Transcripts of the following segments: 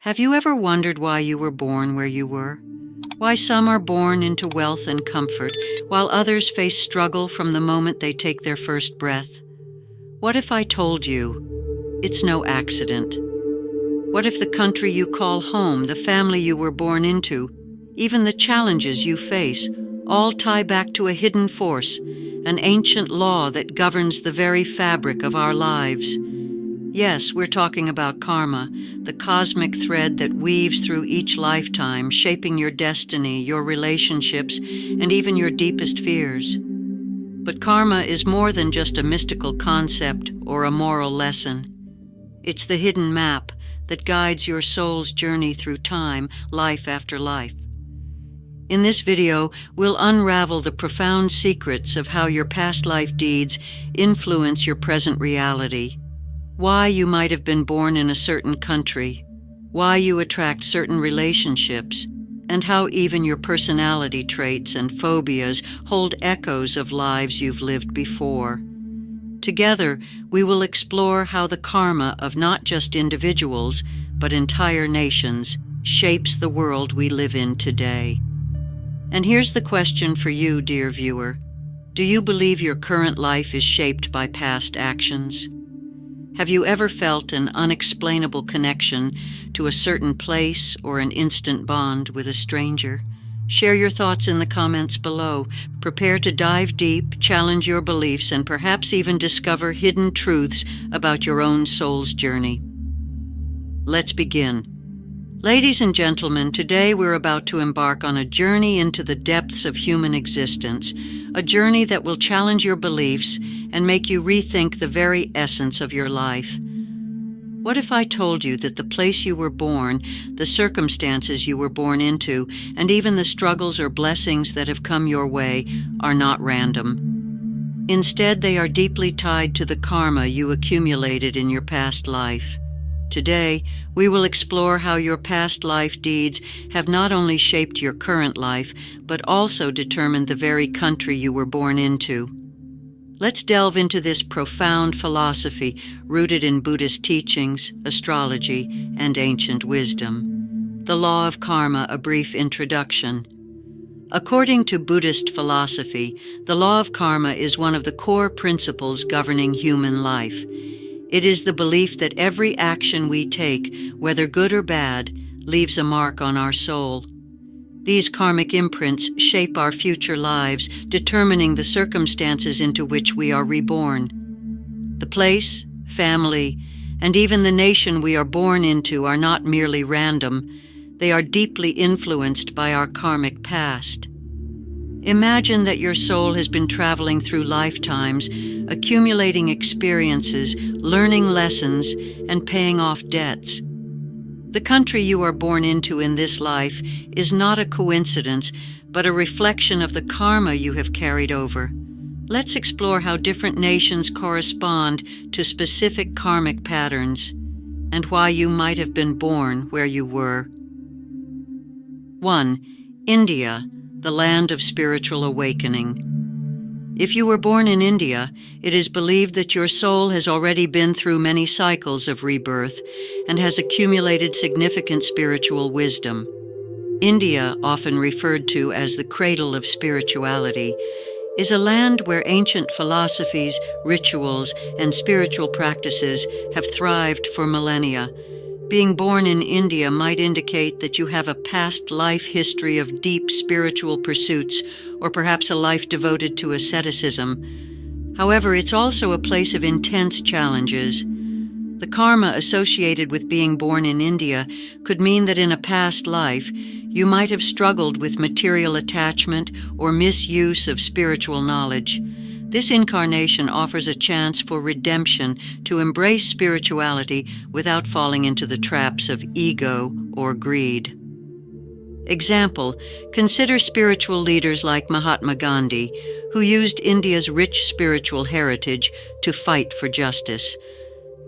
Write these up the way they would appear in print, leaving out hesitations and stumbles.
Have you ever wondered why you were born where you were? Why some are born into wealth and comfort, while others face struggle from the moment they take their first breath? What if I told you it's no accident? What if the country you call home, the family you were born into, even the challenges you face, all tie back to a hidden force, an ancient law that governs the very fabric of our lives? Yes, we're talking about karma, the cosmic thread that weaves through each lifetime, shaping your destiny, your relationships, and even your deepest fears. But karma is more than just a mystical concept or a moral lesson. It's the hidden map that guides your soul's journey through time, life after life. In this video, we'll unravel the profound secrets of how your past life deeds influence your present reality. Why you might have been born in a certain country, why you attract certain relationships, and how even your personality traits and phobias hold echoes of lives you've lived before. Together, we will explore how the karma of not just individuals, but entire nations shapes the world we live in today. And here's the question for you, dear viewer. Do you believe your current life is shaped by past actions? Have you ever felt an unexplainable connection to a certain place or an instant bond with a stranger? Share your thoughts in the comments below. Prepare to dive deep, challenge your beliefs, and perhaps even discover hidden truths about your own soul's journey. Let's begin. Ladies and gentlemen, today we're about to embark on a journey into the depths of human existence, a journey that will challenge your beliefs and make you rethink the very essence of your life. What if I told you that the place you were born, the circumstances you were born into, and even the struggles or blessings that have come your way are not random? Instead, they are deeply tied to the karma you accumulated in your past life. Today, we will explore how your past life deeds have not only shaped your current life, but also determined the very country you were born into. Let's delve into this profound philosophy rooted in Buddhist teachings, astrology, and ancient wisdom. The Law of Karma, a brief introduction. According to Buddhist philosophy, the law of karma is one of the core principles governing human life. It is the belief that every action we take, whether good or bad, leaves a mark on our soul. These karmic imprints shape our future lives, determining the circumstances into which we are reborn. The place, family, and even the nation we are born into are not merely random. They are deeply influenced by our karmic past. Imagine that your soul has been traveling through lifetimes, accumulating experiences, learning lessons, and paying off debts. The country you are born into in this life is not a coincidence, but a reflection of the karma you have carried over. Let's explore how different nations correspond to specific karmic patterns, and why you might have been born where you were. 1. India, the land of spiritual awakening. If you were born in India, it is believed that your soul has already been through many cycles of rebirth and has accumulated significant spiritual wisdom. India, often referred to as the cradle of spirituality, is a land where ancient philosophies, rituals, and spiritual practices have thrived for millennia. Being born in India might indicate that you have a past life history of deep spiritual pursuits, or perhaps a life devoted to asceticism. However, it's also a place of intense challenges. The karma associated with being born in India could mean that in a past life, you might have struggled with material attachment or misuse of spiritual knowledge. This incarnation offers a chance for redemption, to embrace spirituality without falling into the traps of ego or greed. Example, consider spiritual leaders like Mahatma Gandhi, who used India's rich spiritual heritage to fight for justice.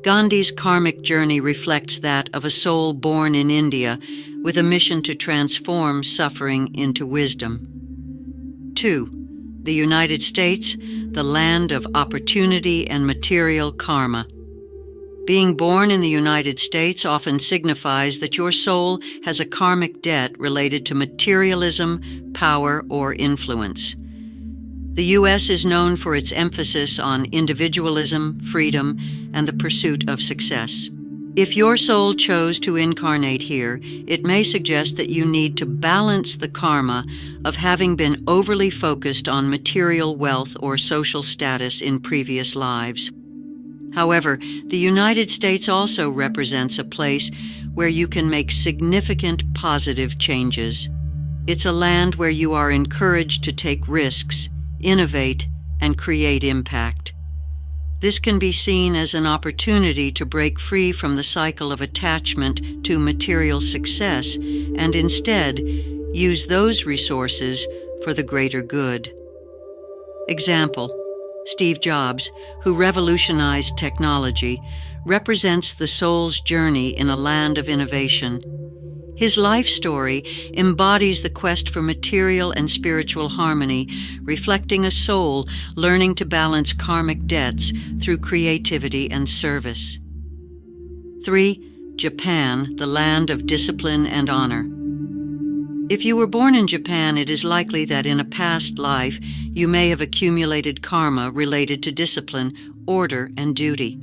Gandhi's karmic journey reflects that of a soul born in India with a mission to transform suffering into wisdom. 2. The United States, the land of opportunity and material karma. Being born in the United States often signifies that your soul has a karmic debt related to materialism, power, or influence. The U.S. is known for its emphasis on individualism, freedom, and the pursuit of success. If your soul chose to incarnate here, it may suggest that you need to balance the karma of having been overly focused on material wealth or social status in previous lives. However, the United States also represents a place where you can make significant positive changes. It's a land where you are encouraged to take risks, innovate, and create impact. This can be seen as an opportunity to break free from the cycle of attachment to material success and instead use those resources for the greater good. Example: Steve Jobs, who revolutionized technology, represents the soul's journey in a land of innovation. His life story embodies the quest for material and spiritual harmony, reflecting a soul learning to balance karmic debts through creativity and service. 3. Japan, the land of discipline and honor. If you were born in Japan, it is likely that in a past life you may have accumulated karma related to discipline, order, and duty.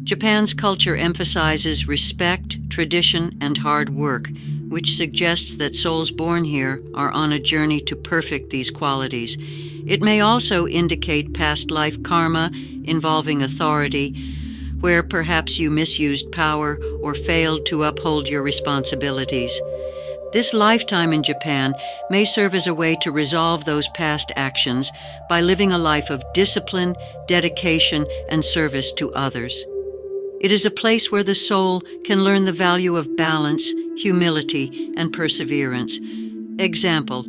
Japan's culture emphasizes respect, tradition, and hard work, which suggests that souls born here are on a journey to perfect these qualities. It may also indicate past life karma involving authority, where perhaps you misused power or failed to uphold your responsibilities. This lifetime in Japan may serve as a way to resolve those past actions by living a life of discipline, dedication, and service to others. It is a place where the soul can learn the value of balance, humility, and perseverance. Example: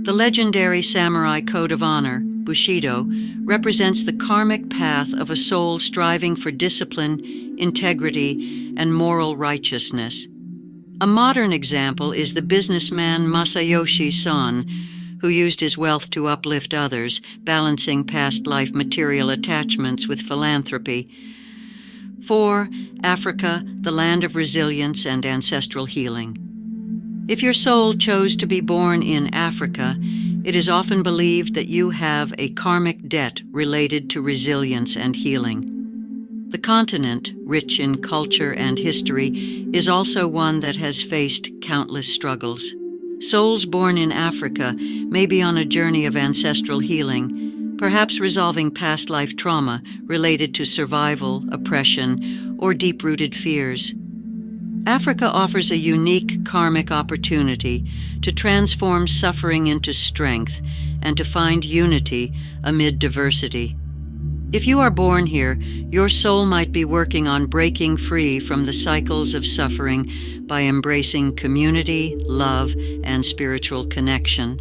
the legendary samurai code of honor, Bushido, represents the karmic path of a soul striving for discipline, integrity, and moral righteousness. A modern example is the businessman Masayoshi Son, who used his wealth to uplift others, balancing past life material attachments with philanthropy. 4. Africa, the land of resilience and ancestral healing. If your soul chose to be born in Africa, it is often believed that you have a karmic debt related to resilience and healing. The continent, rich in culture and history, is also one that has faced countless struggles. Souls born in Africa may be on a journey of ancestral healing, perhaps resolving past life trauma related to survival, oppression, or deep-rooted fears. Africa offers a unique karmic opportunity to transform suffering into strength and to find unity amid diversity. If you are born here, your soul might be working on breaking free from the cycles of suffering by embracing community, love, and spiritual connection.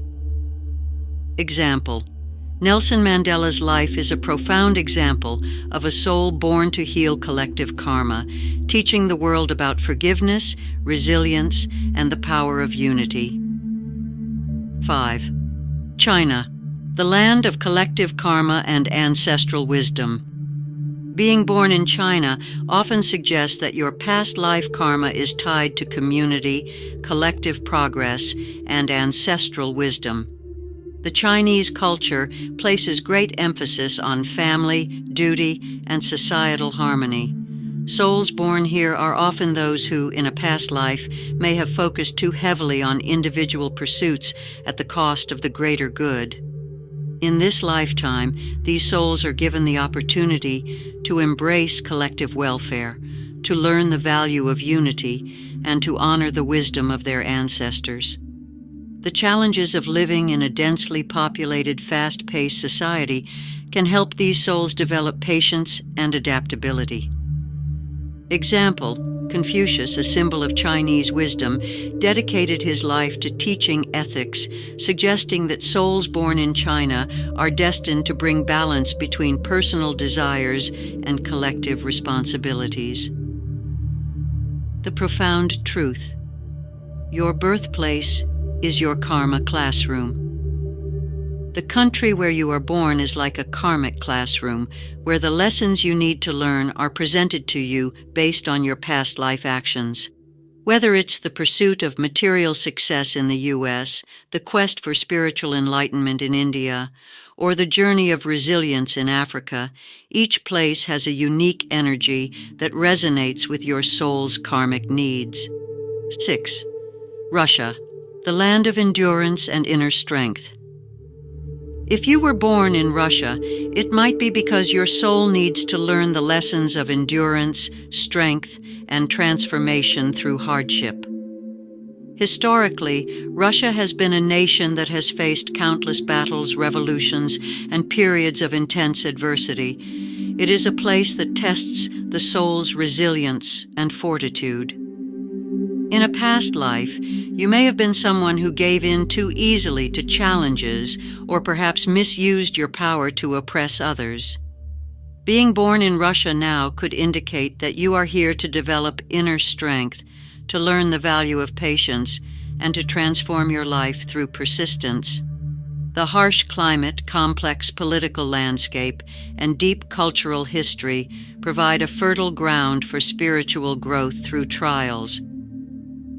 Example: Nelson Mandela's life is a profound example of a soul born to heal collective karma, teaching the world about forgiveness, resilience, and the power of unity. 5. China, the land of collective karma and ancestral wisdom. Being born in China often suggests that your past life karma is tied to community, collective progress, and ancestral wisdom. The Chinese culture places great emphasis on family, duty, and societal harmony. Souls born here are often those who, in a past life, may have focused too heavily on individual pursuits at the cost of the greater good. In this lifetime, these souls are given the opportunity to embrace collective welfare, to learn the value of unity, and to honor the wisdom of their ancestors. The challenges of living in a densely populated, fast-paced society can help these souls develop patience and adaptability. Example: Confucius, a symbol of Chinese wisdom, dedicated his life to teaching ethics, suggesting that souls born in China are destined to bring balance between personal desires and collective responsibilities. The profound truth: your birthplace is your karma classroom. The country where you are born is like a karmic classroom, where the lessons you need to learn are presented to you based on your past life actions. Whether it's the pursuit of material success in the U.S., the quest for spiritual enlightenment in India, or the journey of resilience in Africa, each place has a unique energy that resonates with your soul's karmic needs. 6. Russia, the land of endurance and inner strength. If you were born in Russia, it might be because your soul needs to learn the lessons of endurance, strength, and transformation through hardship. Historically, Russia has been a nation that has faced countless battles, revolutions, and periods of intense adversity. It is a place that tests the soul's resilience and fortitude. In a past life, you may have been someone who gave in too easily to challenges or perhaps misused your power to oppress others. Being born in Russia now could indicate that you are here to develop inner strength, to learn the value of patience, and to transform your life through persistence. The harsh climate, complex political landscape, and deep cultural history provide a fertile ground for spiritual growth through trials.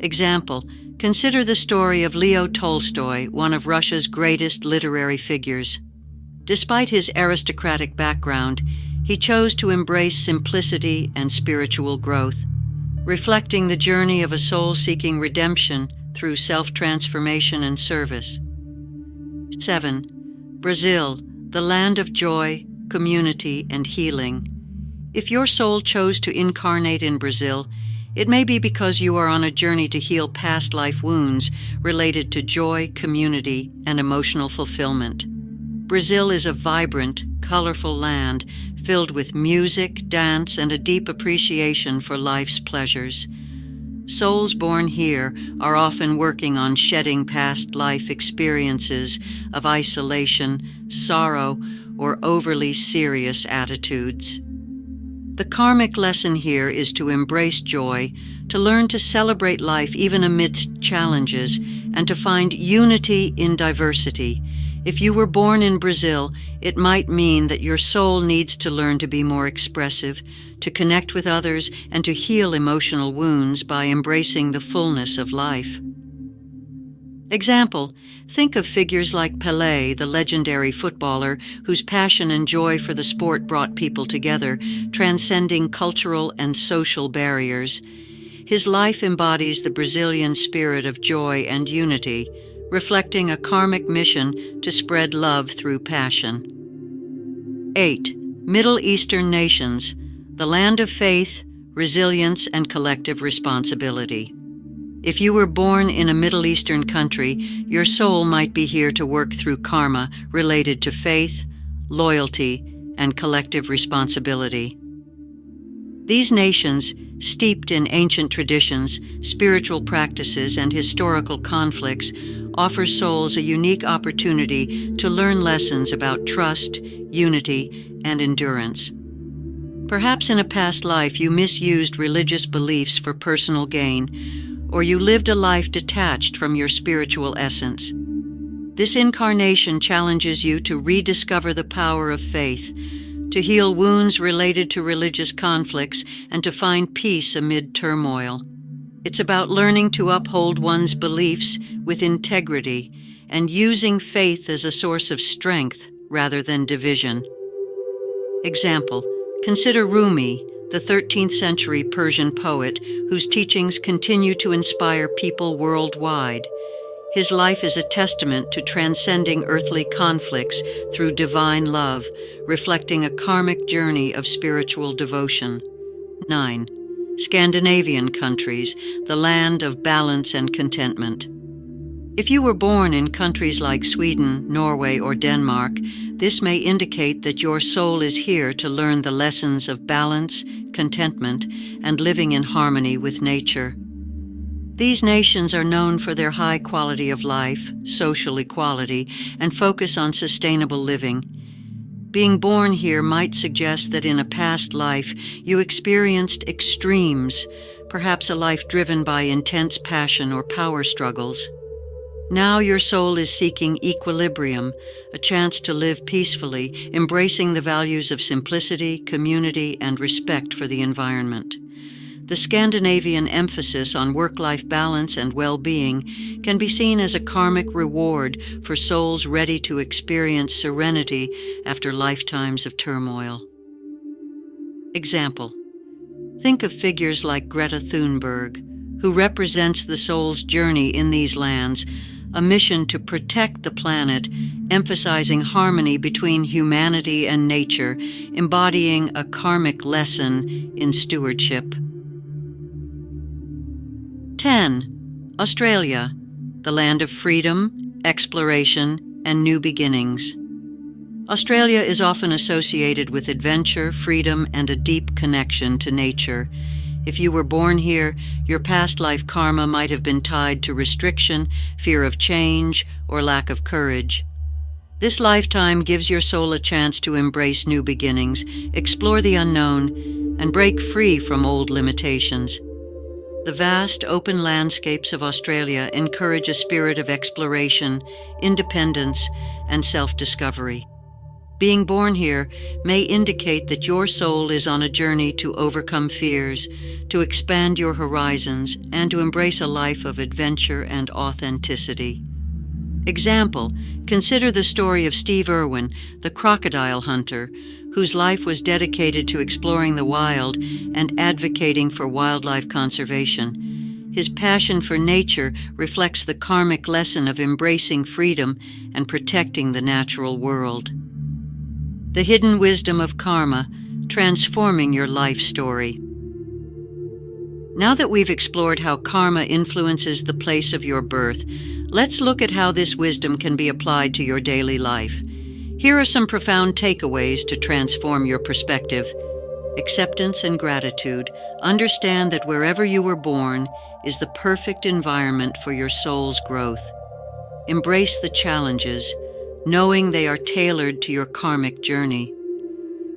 Example, consider the story of Leo Tolstoy, one of Russia's greatest literary figures. Despite his aristocratic background, he chose to embrace simplicity and spiritual growth, reflecting the journey of a soul seeking redemption through self-transformation and service. 7. Brazil, the land of joy, community, and healing. If your soul chose to incarnate in Brazil, it may be because you are on a journey to heal past life wounds related to joy, community, and emotional fulfillment. Brazil is a vibrant, colorful land filled with music, dance, and a deep appreciation for life's pleasures. Souls born here are often working on shedding past life experiences of isolation, sorrow, or overly serious attitudes. The karmic lesson here is to embrace joy, to learn to celebrate life even amidst challenges, and to find unity in diversity. If you were born in Brazil, it might mean that your soul needs to learn to be more expressive, to connect with others, and to heal emotional wounds by embracing the fullness of life. Example, think of figures like Pelé, the legendary footballer whose passion and joy for the sport brought people together, transcending cultural and social barriers. His life embodies the Brazilian spirit of joy and unity, reflecting a karmic mission to spread love through passion. 8. Middle Eastern nations, the land of faith, resilience, and collective responsibility. If you were born in a Middle Eastern country, your soul might be here to work through karma related to faith, loyalty, and collective responsibility. These nations, steeped in ancient traditions, spiritual practices, and historical conflicts, offer souls a unique opportunity to learn lessons about trust, unity, and endurance. Perhaps in a past life you misused religious beliefs for personal gain, or you lived a life detached from your spiritual essence. This incarnation challenges you to rediscover the power of faith, to heal wounds related to religious conflicts, and to find peace amid turmoil. It's about learning to uphold one's beliefs with integrity and using faith as a source of strength rather than division. Example, consider Rumi, the 13th century Persian poet whose teachings continue to inspire people worldwide. His life is a testament to transcending earthly conflicts through divine love, reflecting a karmic journey of spiritual devotion. 9. Scandinavian countries, the land of balance and contentment. If you were born in countries like Sweden, Norway, or Denmark, this may indicate that your soul is here to learn the lessons of balance, contentment, and living in harmony with nature. These nations are known for their high quality of life, social equality, and focus on sustainable living. Being born here might suggest that in a past life you experienced extremes, perhaps a life driven by intense passion or power struggles. Now your soul is seeking equilibrium, a chance to live peacefully, embracing the values of simplicity, community, and respect for the environment. The Scandinavian emphasis on work-life balance and well-being can be seen as a karmic reward for souls ready to experience serenity after lifetimes of turmoil. Example: think of figures like Greta Thunberg, who represents the soul's journey in these lands, a mission to protect the planet, emphasizing harmony between humanity and nature, embodying a karmic lesson in stewardship. 10. Australia, the land of freedom, exploration, and new beginnings. Australia is often associated with adventure, freedom, and a deep connection to nature. If you were born here, your past life karma might have been tied to restriction, fear of change, or lack of courage. This lifetime gives your soul a chance to embrace new beginnings, explore the unknown, and break free from old limitations. The vast, open landscapes of Australia encourage a spirit of exploration, independence, and self-discovery. Being born here may indicate that your soul is on a journey to overcome fears, to expand your horizons, and to embrace a life of adventure and authenticity. Example: consider the story of Steve Irwin, the crocodile hunter, whose life was dedicated to exploring the wild and advocating for wildlife conservation. His passion for nature reflects the karmic lesson of embracing freedom and protecting the natural world. The hidden wisdom of karma, transforming your life story. Now that we've explored how karma influences the place of your birth, let's look at how this wisdom can be applied to your daily life. Here are some profound takeaways to transform your perspective. Acceptance and gratitude. Understand that wherever you were born is the perfect environment for your soul's growth. Embrace the challenges, knowing they are tailored to your karmic journey.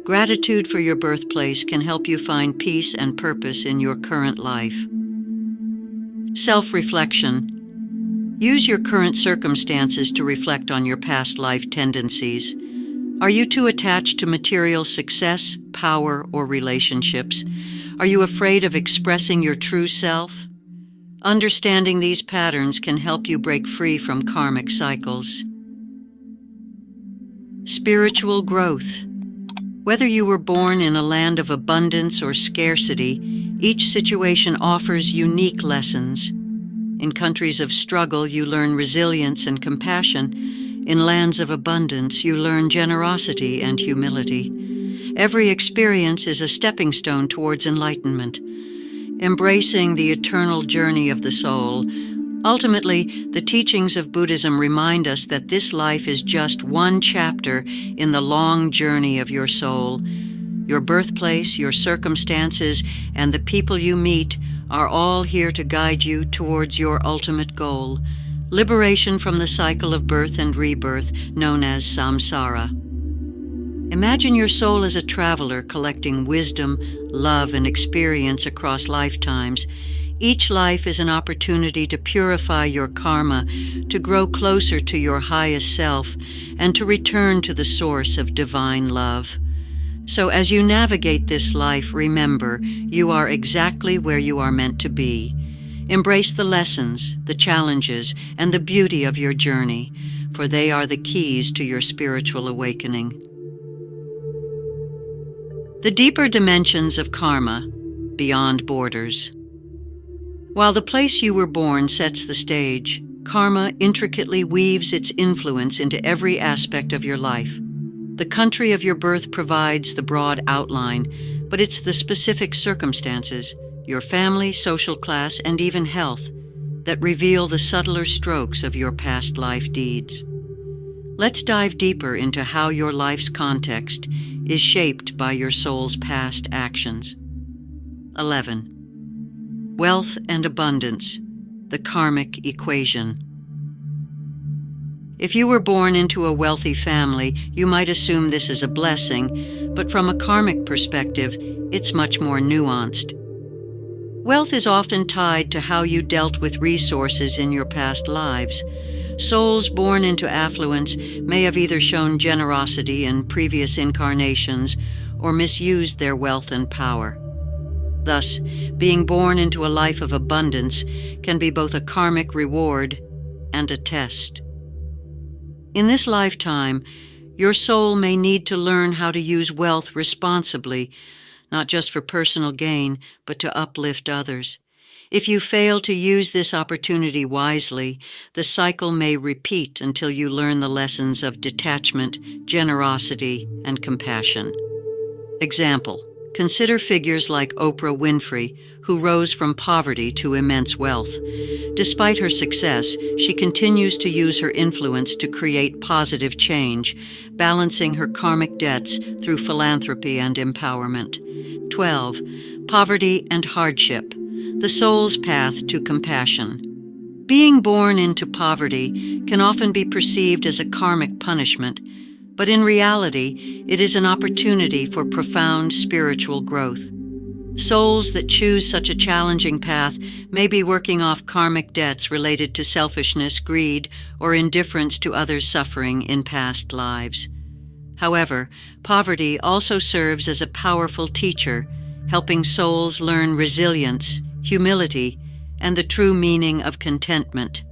Gratitude for your birthplace can help you find peace and purpose in your current life. Self-reflection. Use your current circumstances to reflect on your past life tendencies. Are you too attached to material success, power, or relationships? Are you afraid of expressing your true self? Understanding these patterns can help you break free from karmic cycles. Spiritual growth. Whether you were born in a land of abundance or scarcity, each situation offers unique lessons. In countries of struggle, you learn resilience and compassion. In lands of abundance, you learn generosity and humility. Every experience is a stepping stone towards enlightenment. Embracing the eternal journey of the soul. Ultimately, the teachings of Buddhism remind us that this life is just one chapter in the long journey of your soul. Your birthplace, your circumstances, and the people you meet are all here to guide you towards your ultimate goal, liberation from the cycle of birth and rebirth known as samsara. Imagine your soul as a traveler collecting wisdom, love, and experience across lifetimes. Each life is an opportunity to purify your karma, to grow closer to your highest self, and to return to the source of divine love. So as you navigate this life, remember, you are exactly where you are meant to be. Embrace the lessons, the challenges, and the beauty of your journey, for they are the keys to your spiritual awakening. The deeper dimensions of karma, beyond borders. While the place you were born sets the stage, karma intricately weaves its influence into every aspect of your life. The country of your birth provides the broad outline, but it's the specific circumstances, your family, social class, and even health, that reveal the subtler strokes of your past life deeds. Let's dive deeper into how your life's context is shaped by your soul's past actions. 11. Wealth and abundance, the karmic equation. If you were born into a wealthy family, you might assume this is a blessing, but from a karmic perspective, it's much more nuanced. Wealth is often tied to how you dealt with resources in your past lives. Souls born into affluence may have either shown generosity in previous incarnations or misused their wealth and power. Thus, being born into a life of abundance can be both a karmic reward and a test. In this lifetime, your soul may need to learn how to use wealth responsibly, not just for personal gain, but to uplift others. If you fail to use this opportunity wisely, the cycle may repeat until you learn the lessons of detachment, generosity, and compassion. Example: consider figures like Oprah Winfrey, who rose from poverty to immense wealth. Despite her success, she continues to use her influence to create positive change, balancing her karmic debts through philanthropy and empowerment. 12. Poverty and hardship: the soul's path to compassion. Being born into poverty can often be perceived as a karmic punishment, but in reality, it is an opportunity for profound spiritual growth. Souls that choose such a challenging path may be working off karmic debts related to selfishness, greed, or indifference to others' suffering in past lives. However, poverty also serves as a powerful teacher, helping souls learn resilience, humility, and the true meaning of contentment.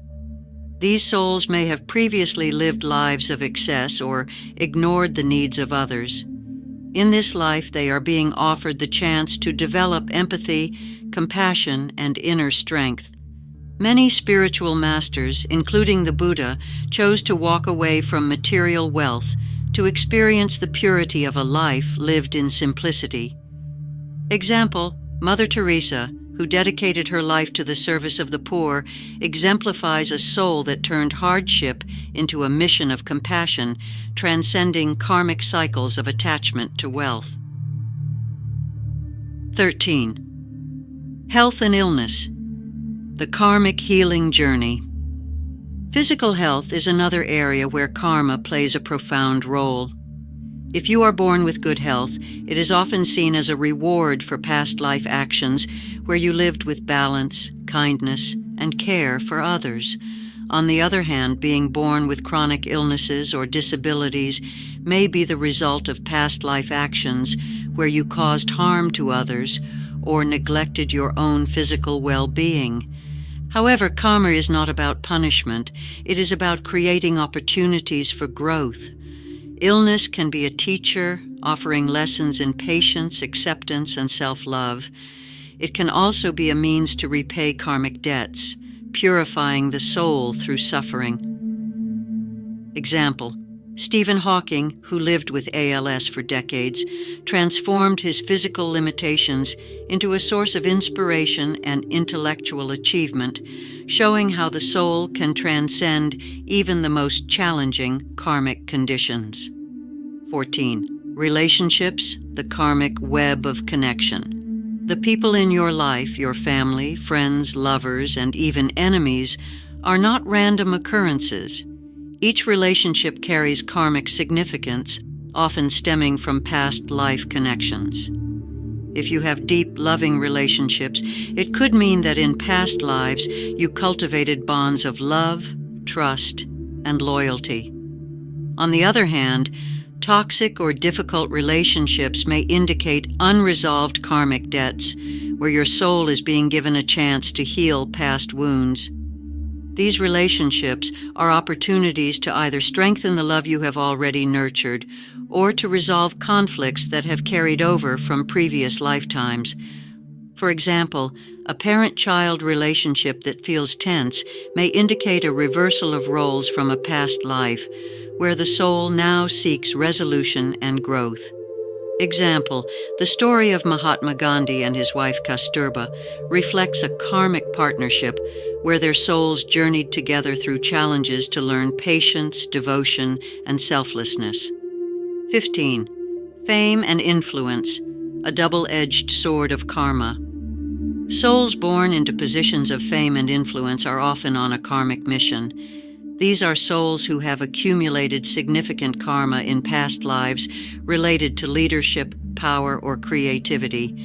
These souls may have previously lived lives of excess or ignored the needs of others. In this life, they are being offered the chance to develop empathy, compassion, and inner strength. Many spiritual masters, including the Buddha, chose to walk away from material wealth to experience the purity of a life lived in simplicity. Example: Mother Teresa, who dedicated her life to the service of the poor, exemplifies a soul that turned hardship into a mission of compassion, transcending karmic cycles of attachment to wealth. 13. Health and illness: the karmic healing journey. Physical health is another area where karma plays a profound role. If you are born with good health, it is often seen as a reward for past life actions where you lived with balance, kindness, and care for others. On the other hand, being born with chronic illnesses or disabilities may be the result of past life actions where you caused harm to others or neglected your own physical well-being. However, karma is not about punishment. It is about creating opportunities for growth. Illness can be a teacher, offering lessons in patience, acceptance, and self-love. It can also be a means to repay karmic debts, purifying the soul through suffering. Example: Stephen Hawking, who lived with ALS for decades, transformed his physical limitations into a source of inspiration and intellectual achievement, showing how the soul can transcend even the most challenging karmic conditions. 14. Relationships, the karmic web of connection. The people in your life, your family, friends, lovers, and even enemies, are not random occurrences. Each relationship carries karmic significance, often stemming from past life connections. If you have deep, loving relationships, it could mean that in past lives you cultivated bonds of love, trust, and loyalty. On the other hand, toxic or difficult relationships may indicate unresolved karmic debts, where your soul is being given a chance to heal past wounds. These relationships are opportunities to either strengthen the love you have already nurtured or to resolve conflicts that have carried over from previous lifetimes. For example, a parent-child relationship that feels tense may indicate a reversal of roles from a past life, where the soul now seeks resolution and growth. Example: the story of Mahatma Gandhi and his wife Kasturba reflects a karmic partnership where their souls journeyed together through challenges to learn patience, devotion, and selflessness. 15. Fame and influence, a double-edged sword of karma. Souls born into positions of fame and influence are often on a karmic mission. These are souls who have accumulated significant karma in past lives related to leadership, power, or creativity.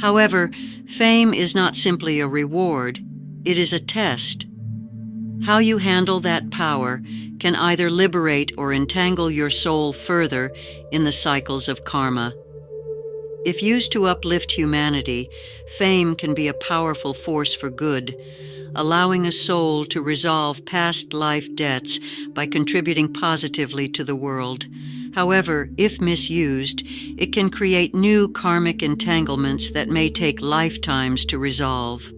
However, fame is not simply a reward, it is a test. How you handle that power can either liberate or entangle your soul further in the cycles of karma. If used to uplift humanity, fame can be a powerful force for good, allowing a soul to resolve past life debts by contributing positively to the world. However, if misused, it can create new karmic entanglements that may take lifetimes to resolve.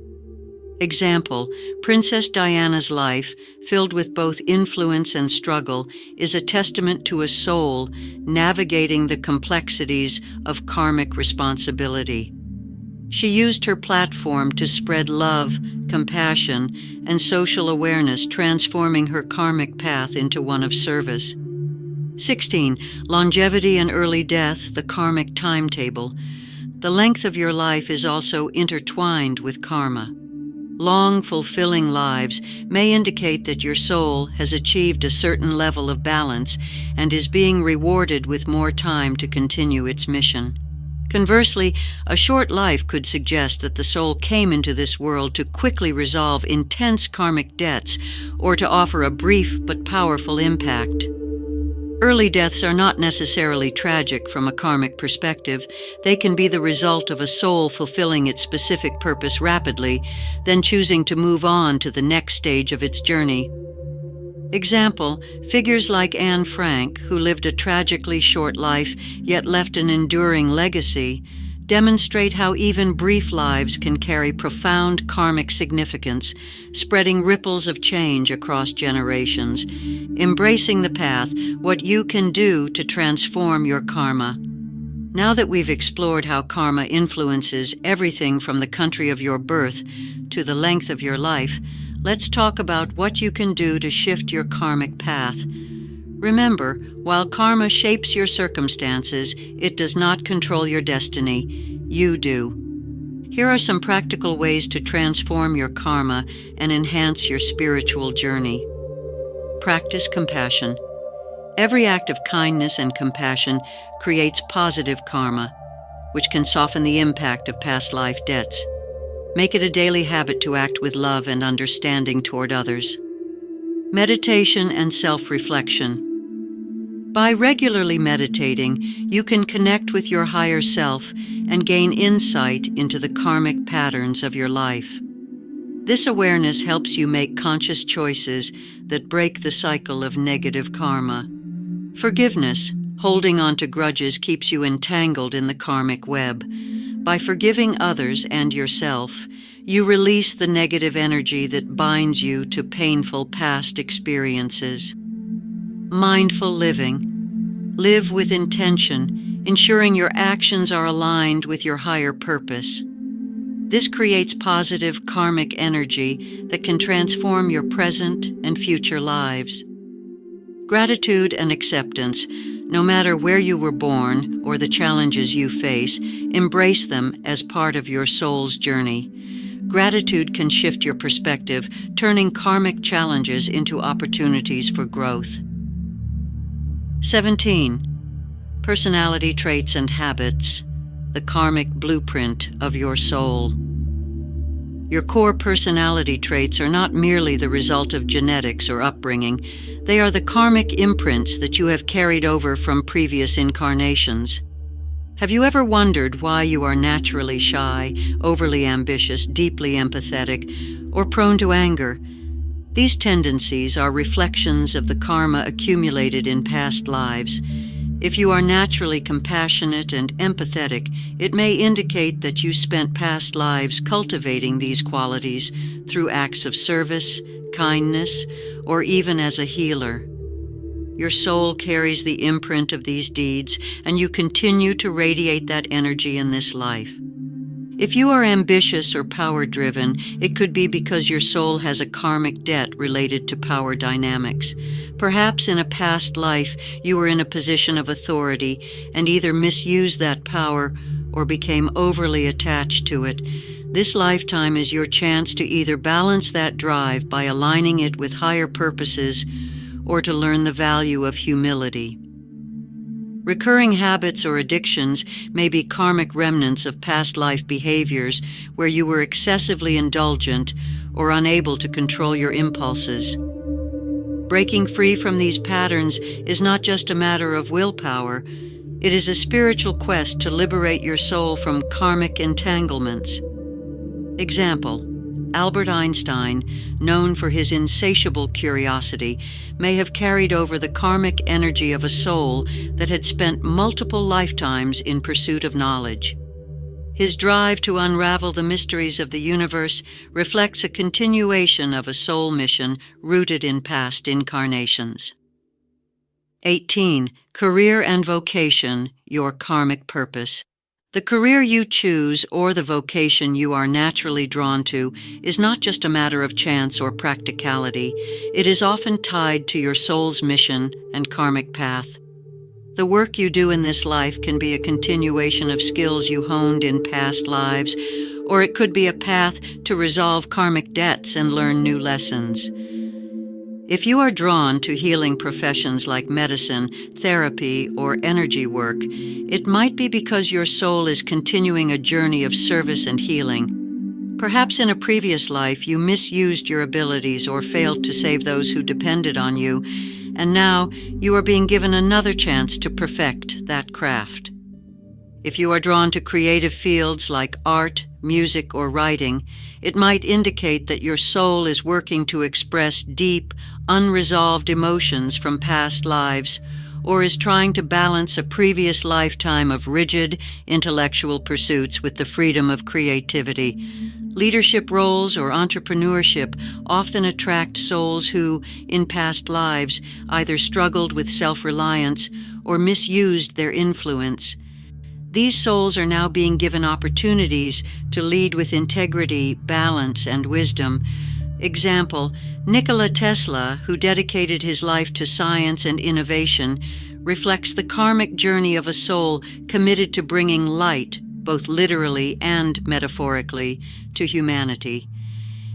Example, Princess Diana's life, filled with both influence and struggle, is a testament to a soul navigating the complexities of karmic responsibility. She used her platform to spread love, compassion, and social awareness, transforming her karmic path into one of service. 16. Longevity and early death, the karmic timetable. The length of your life is also intertwined with karma. Long, fulfilling lives may indicate that your soul has achieved a certain level of balance and is being rewarded with more time to continue its mission. Conversely, a short life could suggest that the soul came into this world to quickly resolve intense karmic debts or to offer a brief but powerful impact. Early deaths are not necessarily tragic from a karmic perspective. They can be the result of a soul fulfilling its specific purpose rapidly, then choosing to move on to the next stage of its journey. Example, figures like Anne Frank, who lived a tragically short life yet left an enduring legacy, demonstrate how even brief lives can carry profound karmic significance, spreading ripples of change across generations. Embracing the path, what you can do to transform your karma. Now that we've explored how karma influences everything from the country of your birth to the length of your life, let's talk about what you can do to shift your karmic path. Remember, while karma shapes your circumstances, it does not control your destiny. You do. Here are some practical ways to transform your karma and enhance your spiritual journey. Practice compassion. Every act of kindness and compassion creates positive karma, which can soften the impact of past life debts. Make it a daily habit to act with love and understanding toward others. Meditation and self-reflection. By regularly meditating, you can connect with your higher self and gain insight into the karmic patterns of your life. This awareness helps you make conscious choices that break the cycle of negative karma. Forgiveness, holding on to grudges, keeps you entangled in the karmic web. By forgiving others and yourself, you release the negative energy that binds you to painful past experiences. Mindful living. Live with intention, ensuring your actions are aligned with your higher purpose. This creates positive karmic energy that can transform your present and future lives. Gratitude and acceptance. No matter where you were born or the challenges you face, embrace them as part of your soul's journey. Gratitude can shift your perspective, turning karmic challenges into opportunities for growth. 17. Personality traits and habits, the karmic blueprint of your soul. Your core personality traits are not merely the result of genetics or upbringing. They are the karmic imprints that you have carried over from previous incarnations. Have you ever wondered why you are naturally shy, overly ambitious, deeply empathetic, or prone to anger? These tendencies are reflections of the karma accumulated in past lives. If you are naturally compassionate and empathetic, it may indicate that you spent past lives cultivating these qualities through acts of service, kindness, or even as a healer. Your soul carries the imprint of these deeds, and you continue to radiate that energy in this life. If you are ambitious or power-driven, it could be because your soul has a karmic debt related to power dynamics. Perhaps in a past life you were in a position of authority and either misused that power or became overly attached to it. This lifetime is your chance to either balance that drive by aligning it with higher purposes or to learn the value of humility. Recurring habits or addictions may be karmic remnants of past life behaviors where you were excessively indulgent or unable to control your impulses. Breaking free from these patterns is not just a matter of willpower, it is a spiritual quest to liberate your soul from karmic entanglements. Example: Albert Einstein, known for his insatiable curiosity, may have carried over the karmic energy of a soul that had spent multiple lifetimes in pursuit of knowledge. His drive to unravel the mysteries of the universe reflects a continuation of a soul mission rooted in past incarnations. 18. Career and vocation, your karmic purpose. The career you choose or the vocation you are naturally drawn to is not just a matter of chance or practicality. It is often tied to your soul's mission and karmic path. The work you do in this life can be a continuation of skills you honed in past lives, or it could be a path to resolve karmic debts and learn new lessons. If you are drawn to healing professions like medicine, therapy, or energy work, it might be because your soul is continuing a journey of service and healing. Perhaps in a previous life you misused your abilities or failed to save those who depended on you, and now you are being given another chance to perfect that craft. If you are drawn to creative fields like art, music, or writing, it might indicate that your soul is working to express deep, unresolved emotions from past lives, or is trying to balance a previous lifetime of rigid, intellectual pursuits with the freedom of creativity. Leadership roles or entrepreneurship often attract souls who, in past lives, either struggled with self-reliance or misused their influence. These souls are now being given opportunities to lead with integrity, balance, and wisdom. Example: Nikola Tesla, who dedicated his life to science and innovation, reflects the karmic journey of a soul committed to bringing light, both literally and metaphorically, to humanity.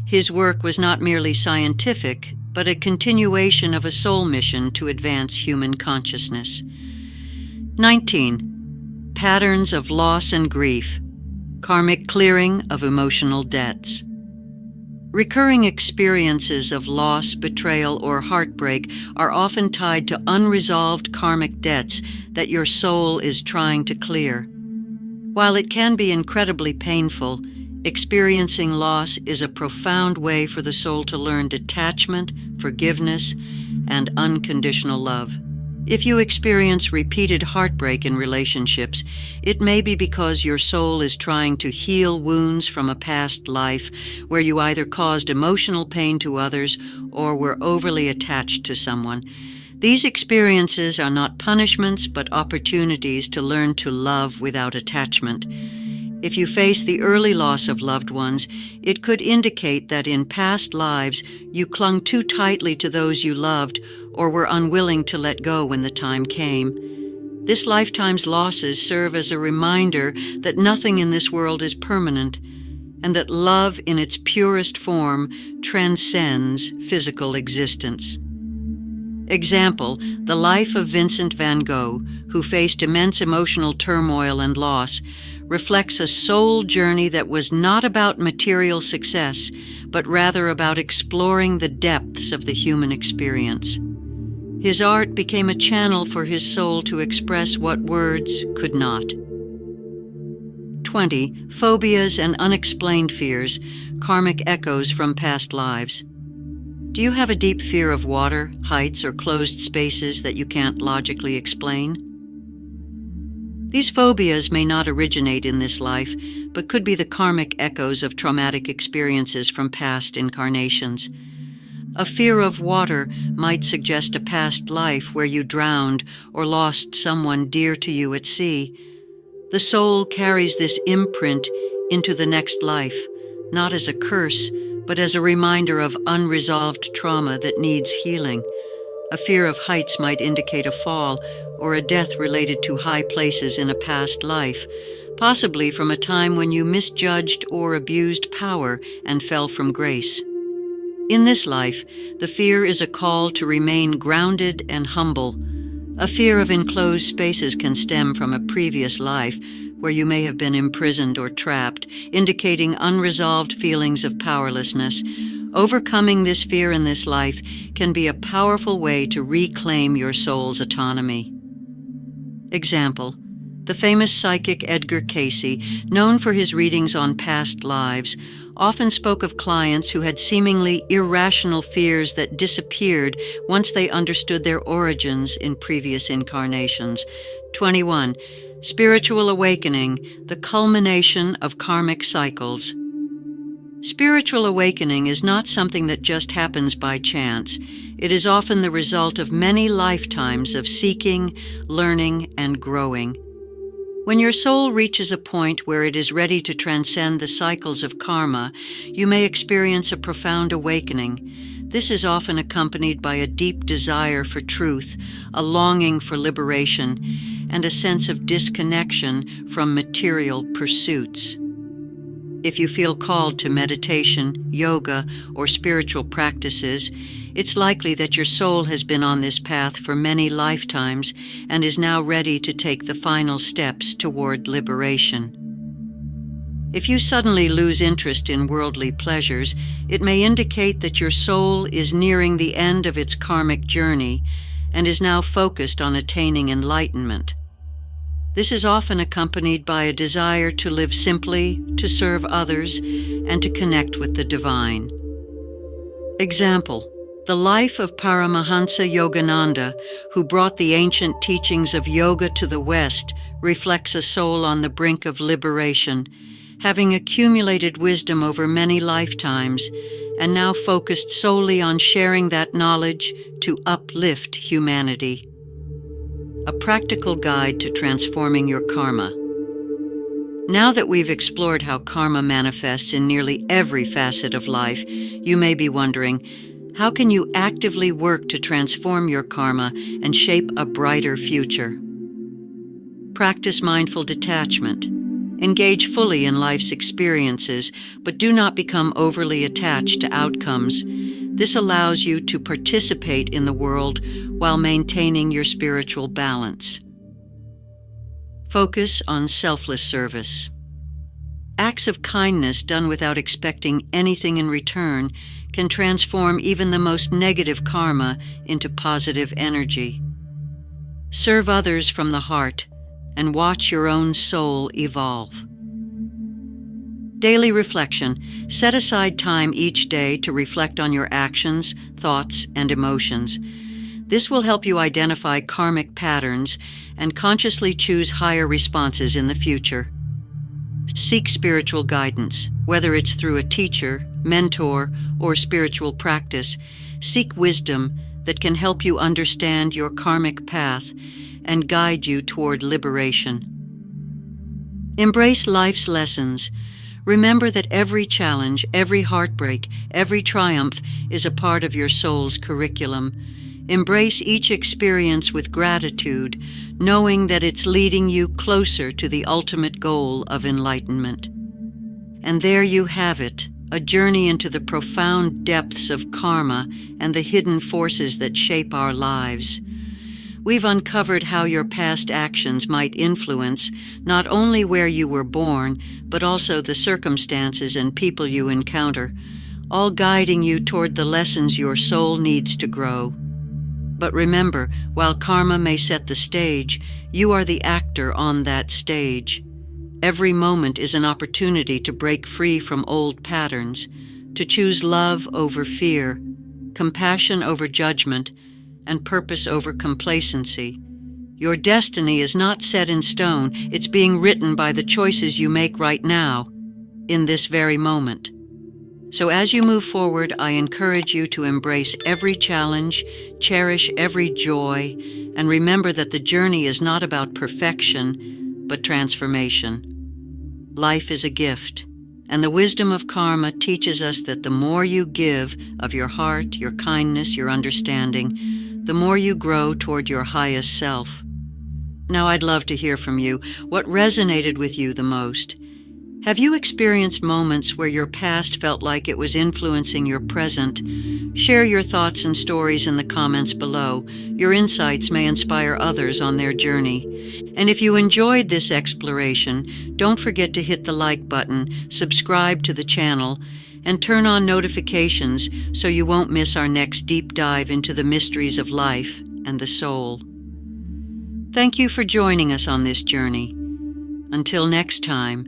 His work was not merely scientific, but a continuation of a soul mission to advance human consciousness. 19. Patterns of loss and grief, karmic clearing of emotional debts. Recurring experiences of loss, betrayal, or heartbreak are often tied to unresolved karmic debts that your soul is trying to clear. While it can be incredibly painful, experiencing loss is a profound way for the soul to learn detachment, forgiveness, and unconditional love. If you experience repeated heartbreak in relationships, it may be because your soul is trying to heal wounds from a past life where you either caused emotional pain to others or were overly attached to someone. These experiences are not punishments but opportunities to learn to love without attachment. If you face the early loss of loved ones, it could indicate that in past lives you clung too tightly to those you loved or were unwilling to let go when the time came. This lifetime's losses serve as a reminder that nothing in this world is permanent, and that love in its purest form transcends physical existence. Example: the life of Vincent van Gogh, who faced immense emotional turmoil and loss, reflects a soul journey that was not about material success, but rather about exploring the depths of the human experience. His art became a channel for his soul to express what words could not. 20. Phobias and unexplained fears, karmic echoes from past lives. Do you have a deep fear of water, heights, or closed spaces that you can't logically explain? These phobias may not originate in this life, but could be the karmic echoes of traumatic experiences from past incarnations. A fear of water might suggest a past life where you drowned or lost someone dear to you at sea. The soul carries this imprint into the next life, not as a curse, but as a reminder of unresolved trauma that needs healing. A fear of heights might indicate a fall or a death related to high places in a past life, possibly from a time when you misjudged or abused power and fell from grace. In this life, the fear is a call to remain grounded and humble, A fear of enclosed spaces can stem from a previous life where you may have been imprisoned or trapped, indicating unresolved feelings of powerlessness. Overcoming this fear in this life can be a powerful way to reclaim your soul's autonomy. Example: the famous psychic Edgar Cayce, known for his readings on past lives, often spoke of clients who had seemingly irrational fears that disappeared once they understood their origins in previous incarnations. 21. Spiritual awakening, the culmination of karmic cycles. Spiritual awakening is not something that just happens by chance. It is often the result of many lifetimes of seeking, learning, and growing. When your soul reaches a point where it is ready to transcend the cycles of karma, you may experience a profound awakening. This is often accompanied by a deep desire for truth, a longing for liberation, and a sense of disconnection from material pursuits. If you feel called to meditation, yoga, or spiritual practices, it's likely that your soul has been on this path for many lifetimes and is now ready to take the final steps toward liberation. If you suddenly lose interest in worldly pleasures, it may indicate that your soul is nearing the end of its karmic journey and is now focused on attaining enlightenment. This is often accompanied by a desire to live simply, to serve others, and to connect with the divine. Example: the life of Paramahansa Yogananda, who brought the ancient teachings of yoga to the West, reflects a soul on the brink of liberation, having accumulated wisdom over many lifetimes, and now focused solely on sharing that knowledge to uplift humanity. A practical guide to transforming your karma. Now that we've explored how karma manifests in nearly every facet of life, you may be wondering, how can you actively work to transform your karma and shape a brighter future? Practice mindful detachment. Engage fully in life's experiences, but do not become overly attached to outcomes. This allows you to participate in the world while maintaining your spiritual balance. Focus on selfless service. Acts of kindness done without expecting anything in return can transform even the most negative karma into positive energy. Serve others from the heart and watch your own soul evolve. Daily reflection. Set aside time each day to reflect on your actions, thoughts, and emotions. This will help you identify karmic patterns and consciously choose higher responses in the future. Seek spiritual guidance, whether it's through a teacher, mentor, or spiritual practice. Seek wisdom that can help you understand your karmic path and guide you toward liberation. Embrace life's lessons. Remember that every challenge, every heartbreak, every triumph is a part of your soul's curriculum. Embrace each experience with gratitude, knowing that it's leading you closer to the ultimate goal of enlightenment. And there you have it, a journey into the profound depths of karma and the hidden forces that shape our lives. We've uncovered how your past actions might influence not only where you were born, but also the circumstances and people you encounter, all guiding you toward the lessons your soul needs to grow. But remember, while karma may set the stage, you are the actor on that stage. Every moment is an opportunity to break free from old patterns, to choose love over fear, compassion over judgment, and purpose over complacency. Your destiny is not set in stone, it's being written by the choices you make right now, in this very moment. So as you move forward, I encourage you to embrace every challenge, cherish every joy, and remember that the journey is not about perfection, but transformation. Life is a gift, and the wisdom of karma teaches us that the more you give of your heart, your kindness, your understanding, the more you grow toward your highest self. Now I'd love to hear from you. What resonated with you the most? Have you experienced moments where your past felt like it was influencing your present? Share your thoughts and stories in the comments below. Your insights may inspire others on their journey. And if you enjoyed this exploration, don't forget to hit the like button, subscribe to the channel, and turn on notifications so you won't miss our next deep dive into the mysteries of life and the soul. Thank you for joining us on this journey. Until next time,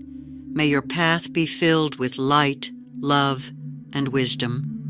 may your path be filled with light, love, and wisdom.